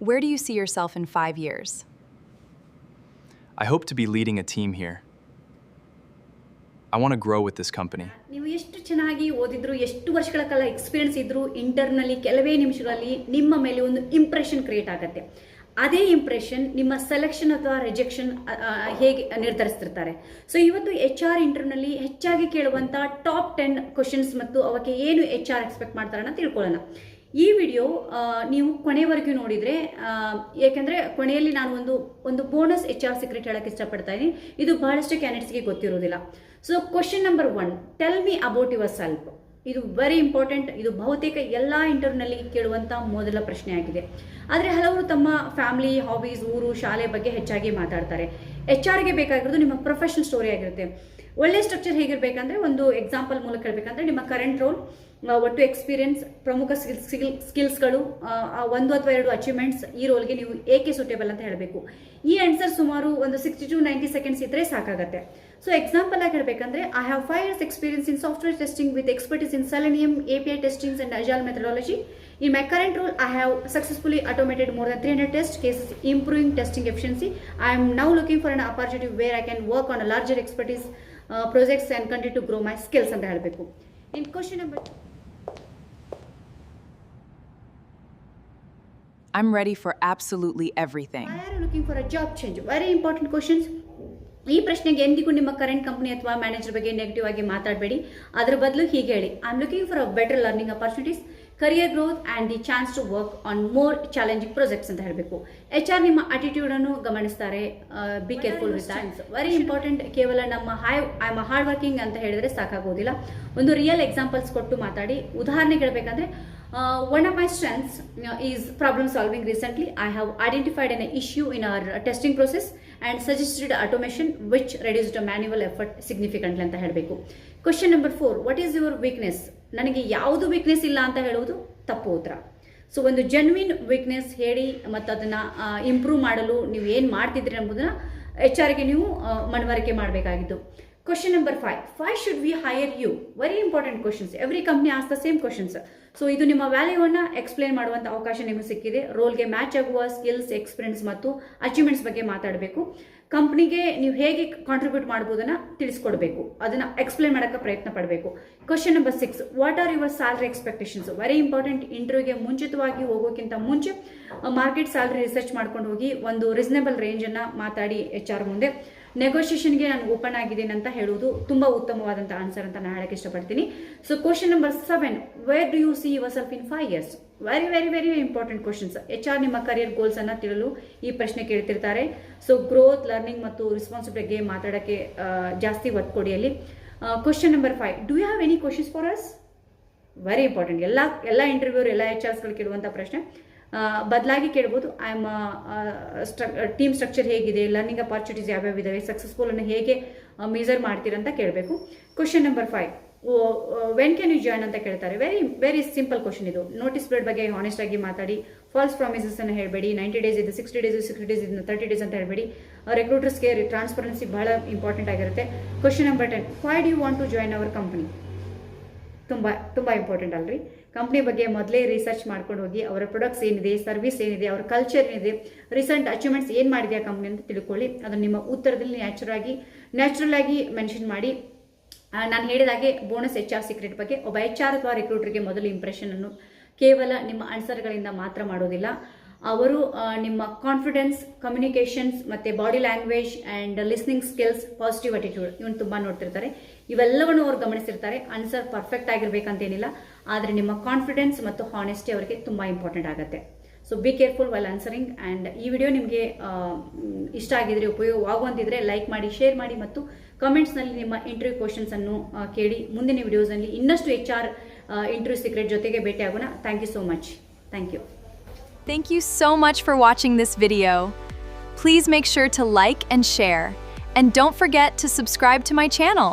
Where do you see yourself in 5 years? I hope to be leading a team here. I want to grow with this company. ನೀವು ಎಷ್ಟು ಚೆನ್ನಾಗಿ ಓದಿದ್ರು, ಎಷ್ಟು ವರ್ಷಗಳ ಕಾಲ experience ಇದ್ರೂ ಇಂಟರ್ನಲ್ಲಿ ಕೆಲವೇ ನಿಮಿಷಗಳಲ್ಲಿ ನಿಮ್ಮ ಮೇಲೆ ಒಂದು ಇಂಪ್ರೆಷನ್ ಕ್ರಿಯೇಟ್ ಆಗುತ್ತೆ. ಅದೇ ಇಂಪ್ರೆಷನ್ ನಿಮ್ಮ ಸೆಲೆಕ್ಷನ್ ಅಥವಾ ರಿಜೆಕ್ಷನ್ ಹೇಗೆ ನಿರ್ಧರಿಸ್ತಿರ್ತಾರೆ. ಸೊ ಇವತ್ತು HR ಇಂಟರ್ವ್ಯೂನಲ್ಲಿ ಹೆಚ್ಚಾಗಿ ಕೇಳುವಂಥ ಟಾಪ್ 10 ಕ್ವಶನ್ಸ್ ಮತ್ತು ಅವಕ್ಕೆ ಏನು HR ಎಕ್ಸ್ಪೆಕ್ಟ್ ಮಾಡ್ತಾರೆ ಅಂತ ತಿಳ್ಕೊಳ್ಳೋಣ. ಈ ವಿಡಿಯೋ ನೀವು ಕೊನೆವರೆಗೂ ನೋಡಿದರೆ, ಏಕೆಂದರೆ ಕೊನೆಯಲ್ಲಿ ನಾನು ಒಂದು ಬೋನಸ್ HR ಸೀಕ್ರೆಟ್ ಹೇಳೋಕ್ಕೆ ಇಷ್ಟಪಡ್ತಾ ಇದ್ದೀನಿ. ಇದು ಬಹಳಷ್ಟು ಕ್ಯಾಂಡಿಡೇಟ್ಸ್ಗೆ ಗೊತ್ತಿರೋದಿಲ್ಲ. So question number 1, tell me about your self. ಇದು ವೆರಿ ಇಂಪಾರ್ಟೆಂಟ್. ಇದು ಬಹುತೇಕ ಎಲ್ಲ ಇಂಟರ್ವ್ಯೂನಲ್ಲಿ ಕೇಳುವಂಥ ಮೊದಲ ಪ್ರಶ್ನೆ ಆಗಿದೆ. ಆದರೆ ಹಲವರು ತಮ್ಮ ಫ್ಯಾಮಿಲಿ, ಹಾಬೀಸ್, ಊರು, ಶಾಲೆ ಬಗ್ಗೆ ಹೆಚ್ಚಾಗಿ ಮಾತಾಡ್ತಾರೆ. HRಗೆ ಬೇಕಾಗಿರೋದು ನಿಮ್ಮ ಪ್ರೊಫೆಷನಲ್ ಸ್ಟೋರಿ ಆಗಿರುತ್ತೆ. ಒಳ್ಳೆ ಸ್ಟ್ರಕ್ಚರ್ ಹೇಗಿರಬೇಕಂದ್ರೆ, ಒಂದು ಎಕ್ಸಾಂಪಲ್ ಮೂಲಕ ಹೇಳಬೇಕಂದ್ರೆ ನಿಮ್ಮ ಕರೆಂಟ್ ರೋಲ್, ಒಟ್ಟು ಎಕ್ಸ್ಪೀರಿಯನ್ಸ್, ಪ್ರಮುಖ ಸ್ಕಿಲ್ಸ್ಗಳು, 1 ಅಥವಾ 2 ಅಚೀವ್ಮೆಂಟ್ಸ್, ಈ ರೋಲ್ಗೆ ನೀವು ಏಕೆ ಸೂಟೇಬಲ್ ಅಂತ ಹೇಳಬೇಕು. ಈ ಆನ್ಸರ್ ಸುಮಾರು ಒಂದು 60 to 90 ಸೆಕೆಂಡ್ಸ್ ಇದ್ರೆ ಸಾಕಾಗತ್ತೆ. ಸೊ ಎಕ್ಸಾಂಪಲ್ ಆಗಿ ಹೇಳಬೇಕಂದ್ರೆ, I have 5 years experience in software testing with expertise in Selenium, API testings and Agile methodology. In my current role, I have successfully automated more than 300 test cases, improving testing efficiency. I am now looking for an opportunity where I can work on a larger expertise projects and continue to grow my skills ಅಂತ ಹೇಳಬೇಕು. In question number 2, I'm ready for absolutely everything. why are you looking for a job change? Very important questions. ಈ ಪ್ರಶ್ನೆಗೆ ಎಂದಿಗೂ ನಿಮ್ಮ current company ಅಥವಾ manager ಬಗ್ಗೆ negative ಆಗಿ ಮಾತಾಡಬೇಡಿ. ಅದರ ಬದಲು ಹೀಗೆ ಹೇಳಿ, I am looking for a better learning opportunities, career growth and the chance to work on more challenging projects ಅಂತ ಹೇಳಬೇಕು. HR ನಿಮ್ಮ ಅಟಿಟ್ಯೂಡ್ ಅನ್ನು ಗಮನಿಸ್ತಾರೆ. Be careful with that. Very important. ಕೇವಲ ಐ ಆಮ್ ಹಾರ್ಡ್ ವರ್ಕಿಂಗ್ ಅಂತ ಹೇಳಿದ್ರೆ ಸಾಕಾಗೋದಿಲ್ಲ. ಒಂದು real examples ಕೊಟ್ಟು ಮಾತಾಡಿ. ಉದಾಹರಣೆಗೆ ಹೇಳಬೇಕಂದ್ರೆ, one of my strengths is problem solving. Recently, I have identified an issue in our testing process and suggested automation which reduced the manual effort significantly ಅಂತ ಹೇಳಬೇಕು. Question number 4, what is your weakness? ನನಗೆ ಯಾವುದು weakness ಇಲ್ಲ ಅಂತ ಹೇಳುವುದು ತಪ್ಪು ಉತ್ತರ. So ಒಂದು ಜೆನ್ವಿನ್ ವೀಕ್ನೆಸ್ ಹೇಳಿ ಮತ್ತು ಅದನ್ನು ಇಂಪ್ರೂವ್ ಮಾಡಲು ನೀವು ಏನು ಮಾಡ್ತಿದ್ರಿ ಎಂಬುದನ್ನು HRಗೆ ನೀವು ಮನವರಿಕೆ ಮಾಡಬೇಕಾಗಿದ್ದು. Question number 5, why should we hire you? Very important questions. Every company asks the same questions. So ಇದು ನಿಮ್ಮ ವ್ಯಾಲ್ಯೂವನ್ನು ಎಕ್ಸ್ಪ್ಲೇನ್ ಮಾಡುವಂಥ ಅವಕಾಶ ನಿಮಗೆ ಸಿಕ್ಕಿದೆ. ರೋಲ್ಗೆ ಮ್ಯಾಚ್ ಆಗುವ ಸ್ಕಿಲ್ಸ್, ಎಕ್ಸ್ಪೀರಿಯನ್ಸ್ ಮತ್ತು ಅಚೀವ್ಮೆಂಟ್ಸ್ ಬಗ್ಗೆ ಮಾತಾಡಬೇಕು. ಕಂಪ್ನಿಗೆ ನೀವು ಹೇಗೆ ಕಾಂಟ್ರಿಬ್ಯೂಟ್ ಮಾಡ್ಬೋದನ್ನು ತಿಳಿಸ್ಕೊಡ್ಬೇಕು, ಅದನ್ನು ಎಕ್ಸ್ಪ್ಲೇನ್ ಮಾಡೋಕ್ಕೆ ಪ್ರಯತ್ನ ಪಡಬೇಕು. Question number 6, what are your salary expectations? Very important. ಇಂಟರ್ವ್ಯೂಗೆ ಮುಂಚಿತವಾಗಿ ಹೋಗೋಕ್ಕಿಂತ ಮುಂಚೆ ಮಾರ್ಕೆಟ್ ಸ್ಯಾಲರಿ ರಿಸರ್ಚ್ ಮಾಡ್ಕೊಂಡು ಹೋಗಿ ಒಂದು ರೀಸನೇಬಲ್ ರೇಂಜನ್ನು ಮಾತಾಡಿ HR ಮುಂದೆ. ನೆಗೋಷಿಯೇಷನ್ಗೆ ನಾನು ಓಪನ್ ಆಗಿದ್ದೀನಿ ಅಂತ ಹೇಳುವುದು ತುಂಬ ಉತ್ತಮವಾದಂಥ ಆನ್ಸರ್ ಅಂತ ನಾನು ಹೇಳಕ್ಕೆ ಇಷ್ಟಪಡ್ತೀನಿ. So question number 7, where do U see your self in 5 years? Very very very important questions. HR ನಿಮ್ಮ ಕರಿಯರ್ ಗೋಲ್ಸನ್ನು ತಿಳಿಯಲು ಈ ಪ್ರಶ್ನೆ ಕೇಳ್ತಿರ್ತಾರೆ. ಸೊ ಗ್ರೋತ್, ಲರ್ನಿಂಗ್ ಮತ್ತು ರೆಸ್ಪಾನ್ಸಿಬಿಲಿಟಿಗೆ ಮಾತಾಡೋಕ್ಕೆ ಜಾಸ್ತಿ ಒತ್ತು ಕೊಡಿ ಅಲ್ಲಿ. Question number 5, do you have any questions for us? Very important. ಎಲ್ಲ ಇಂಟರ್ವ್ಯೂರ್, ಎಲ್ಲ HRಸ್ಗಳು ಕೇಳುವಂಥ ಪ್ರಶ್ನೆ. ಬದಲಾಗಿ ಕೇಳ್ಬೋದು, ಐ ಆಮ್ ಟೀಮ್ ಸ್ಟ್ರಕ್ಚರ್ ಹೇಗಿದೆ, ಲರ್ನಿಂಗ್ ಅಪಾರ್ಚುನಿಟೀಸ್ ಯಾವ್ಯಾವ ಇದಾವೆ, ಸಕ್ಸಸ್ಫುಲ್ಲನ್ನು ಹೇಗೆ ಮೆಜರ್ ಮಾಡ್ತೀರಂತ ಕೇಳಬೇಕು. Question number 5, when can you join ಅಂತ ಕೇಳ್ತಾರೆ. ವೆರಿ ವೆರಿ ಸಿಂಪಲ್ ಕ್ವಶನ್ ಇದು. ನೋಟಿಸ್ ಪೀರಿಯಡ್ ಬಗ್ಗೆ ಹಾನೆಸ್ಟ್ ಆಗಿ ಮಾತಾಡಿ. ಫಾಲ್ಸ್ ಪ್ರಾಮಿಸಸ್ ಅನ್ನು ಹೇಳಬೇಡಿ. 90 days ಇದೆ, 60 days, 60 days ಇದೆ, 30 days ಅಂತ ಹೇಳಬೇಡಿ. ರೆಕ್ರೂಟರ್ಸ್ಗೆ ಟ್ರಾನ್ಸ್ಪರೆನ್ಸಿ ಬಹಳ ಇಂಪಾರ್ಟೆಂಟ್ ಆಗಿರುತ್ತೆ. Question number 10, why do you want to join our company? ತುಂಬ ಇಂಪಾರ್ಟೆಂಟ್ ಅಲ್ರಿ. ಕಂಪ್ನಿ ಬಗ್ಗೆ ಮೊದಲೇ ರಿಸರ್ಚ್ ಮಾಡ್ಕೊಂಡು ಹೋಗಿ, ಅವರ ಪ್ರಾಡಕ್ಟ್ಸ್ ಏನಿದೆ, ಸರ್ವಿಸ್ ಏನಿದೆ, ಅವರ ಕಲ್ಚರ್ ಏನಿದೆ, ರೀಸೆಂಟ್ ಅಚೀವ್ಮೆಂಟ್ಸ್ ಏನು ಮಾಡಿದೆ ಆ ಕಂಪ್ನಿ ಅಂತ ತಿಳ್ಕೊಳ್ಳಿ. ಅದನ್ನು ನಿಮ್ಮ ಉತ್ತರದಲ್ಲಿ ನ್ಯಾಚುರಲ್ ಆಗಿ ಮೆನ್ಷನ್ ಮಾಡಿ. ನಾನು ಹೇಳಿದಾಗೆ ಬೋನಸ್ HR ಸೀಕ್ರೆಟ್ ಬಗ್ಗೆ ಒಬ್ಬ HR ಅಥವಾ ರಿಕ್ರೂಟರ್ಗೆ ಮೊದಲು ಇಂಪ್ರೆಷನನ್ನು ಕೇವಲ ನಿಮ್ಮ ಆನ್ಸರ್ಗಳಿಂದ ಮಾತ್ರ ಮಾಡೋದಿಲ್ಲ. ಅವರು ನಿಮ್ಮ ಕಾನ್ಫಿಡೆನ್ಸ್, ಕಮ್ಯುನಿಕೇಷನ್ಸ್ ಮತ್ತು body language and listening skills, positive attitude ಇವನು ತುಂಬ ನೋಡ್ತಿರ್ತಾರೆ. ಇವೆಲ್ಲವನ್ನು ಅವ್ರು ಗಮನಿಸಿರ್ತಾರೆ. ಆನ್ಸರ್ ಪರ್ಫೆಕ್ಟ್ ಆಗಿರಬೇಕಂತೇನಿಲ್ಲ, ಆದರೆ ನಿಮ್ಮ ಕಾನ್ಫಿಡೆನ್ಸ್ ಮತ್ತು ಹಾನೆಸ್ಟಿ ಅವರಿಗೆ ತುಂಬ ಇಂಪಾರ್ಟೆಂಟ್ ಆಗುತ್ತೆ. So be careful while answering. And ಈ ವಿಡಿಯೋ ನಿಮಗೆ ಇಷ್ಟ ಆಗಿದ್ರೆ, ಉಪಯೋಗವಾಗುವಂತಿದ್ರೆ ಲೈಕ್ ಮಾಡಿ, ಶೇರ್ ಮಾಡಿ ಮತ್ತು ಕಮೆಂಟ್ಸ್ನಲ್ಲಿ ನಿಮ್ಮ ಇಂಟರ್ವ್ಯೂ ಕ್ವಶನ್ಸನ್ನು ಕೇಳಿ. ಮುಂದಿನ ವಿಡಿಯೋಸ್ನಲ್ಲಿ ಇನ್ನಷ್ಟು HR ಇಂಟರ್ವ್ಯೂ ಸೀಕ್ರೆಟ್ ಜೊತೆಗೆ ಭೇಟಿ ಆಗೋಣ. Thank you so much. Thank you. Thank you so much for watching this video. Please make sure to like and share. And don't forget to subscribe to my channel.